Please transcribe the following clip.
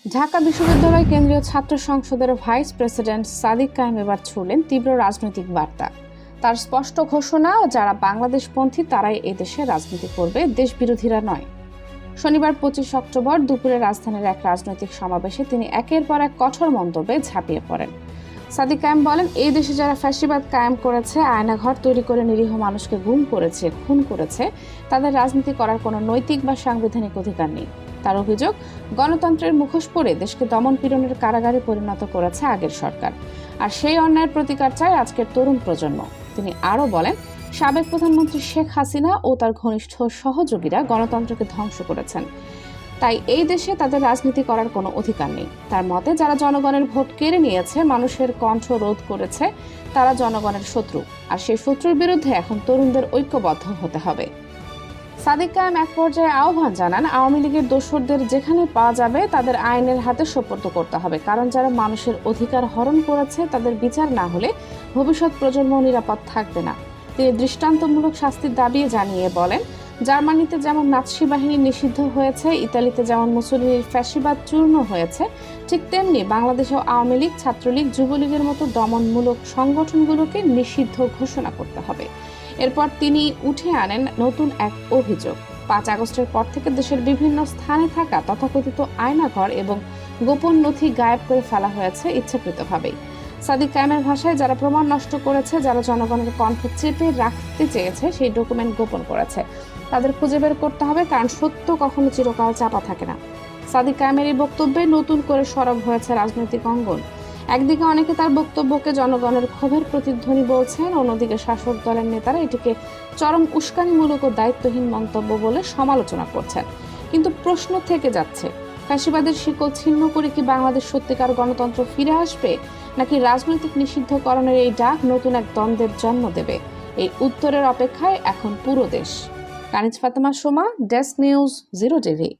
ঢাকা বিশ্ববিদ্যালয় কেন্দ্রীয় ছাত্র সংসদের ভাইস প্রেসিডেন্ট সাদিক কায়েম এবার ছুড়লেন তীব্র রাজনৈতিক বার্তা। তার স্পষ্ট ঘোষণা, যারা বাংলাদেশপন্থী তারাই এদেশে রাজনীতি করবে, দেশ বিরোধীরা নয়। শনিবার 25 অক্টোবর দুপুরে রাজধানীর এক রাজনৈতিক সমাবেশে তিনি একের পর এক কঠোর মন্তব্যে ঝাঁপিয়ে পড়েন। সাদিক কায়েম বলেন, এই দেশে যারা ফ্যাসিবাদ কায়েম করেছে, আয়নাঘর তৈরি করে নিরীহ মানুষকে গুম করেছে, খুন করেছে, তাদের রাজনীতি করার কোনো নৈতিক বা সাংবিধানিক অধিকার নেই। তার অভিযোগ, গণতন্ত্রের মুখোশ পরে দেশকে দমন পীড়নের কারাগারে পরিণত করেছে আগের সরকার, আর সেই অন্যায়ের প্রতিকার চায় আজকের তরুণ প্রজন্ম। তিনি আরও বলেন, সাবেক প্রধানমন্ত্রী শেখ হাসিনা ও তার ঘনিষ্ঠ সহযোগীরা গণতন্ত্রকে ধ্বংস করেছেন, তাই এই দেশে তাদের রাজনীতি করার কোনো অধিকার নেই। তার মতে, যারা জনগণের ভোট কেড়ে নিয়েছে, মানুষের কণ্ঠ রোধ করেছে, তারা জনগণের শত্রু, আর সেই শত্রুর বিরুদ্ধে এখন তরুণদের ঐক্যবদ্ধ হতে হবে। সাদিক কায়েম এক পর্যায়ে আহ্বান জানান, আওয়ামী লীগের দোসরদের যেখানে পাওয়া যাবে তাদের আইনের হাতে সোপর্দ করতে হবে, কারণ যারা মানুষের অধিকার হরণ করেছে তাদের বিচার না হলে ভবিষ্যৎ প্রজন্ম নিরাপদ থাকবে না। তিনি দৃষ্টান্তমূলক শাস্তির দাবি জানিয়ে বলেন, জার্মানিতে যেমন নাৎসি বাহিনী নিষিদ্ধ হয়েছে, ইতালিতে যেমন মুসলিনের ফ্যাসিবাদ চূর্ণ হয়েছে, ঠিক তেমনি বাংলাদেশেও আওয়ামী লীগ, ছাত্রলীগ, যুবলীগের মতো দমনমূলক সংগঠনগুলোকে নিষিদ্ধ ঘোষণা করতে হবে। এরপর তিনি উঠে আনেন নতুন এক অভিযোগ। 5 আগস্টের পর থেকে দেশের বিভিন্ন স্থানে থাকা তথাকথিত আয়নাঘর এবং গোপন নথি গায়েব করে ফেলা হয়েছে ইচ্ছাকৃতভাবেই। সাদিক কায়েমের ভাষায়, যারা প্রমাণ নষ্ট করেছে, যারা জনগণের কণ্ঠ চেপে রাখতে চেয়েছে, সেই ডকুমেন্ট গোপন করেছে, তাদের খুঁজে বের করতে হবে, কারণ সত্য কখনো চিরকাল চাপা থাকে না। সাদিক কায়েমের এই বক্তব্যে নতুন করে সরব হয়েছে রাজনৈতিক অঙ্গন। একদিকে অনেকে তার বক্তব্যকে জনগণের ক্ষোভের প্রতিধ্বনি বলছেন, অন্যদিকে শাসক দলের নেতারা এটিকে চরম উস্কানিমূলক ও দায়িত্বহীন মন্তব্য বলে সমালোচনা করছেন। কিন্তু প্রশ্ন থেকে যাচ্ছে, ফ্যাসিবাদের শিকল ছিন্ন করে কি বাংলাদেশ সত্যিকার গণতন্ত্র ফিরে আসবে, নাকি রাজনৈতিক নিষিদ্ধকরণের এই ডাক নতুন এক দ্বন্দ্বের জন্ম দেবে? এই উত্তরের অপেক্ষায় এখন পুরো দেশ। Kaniz Fatema Soma, desk news, 0 TV.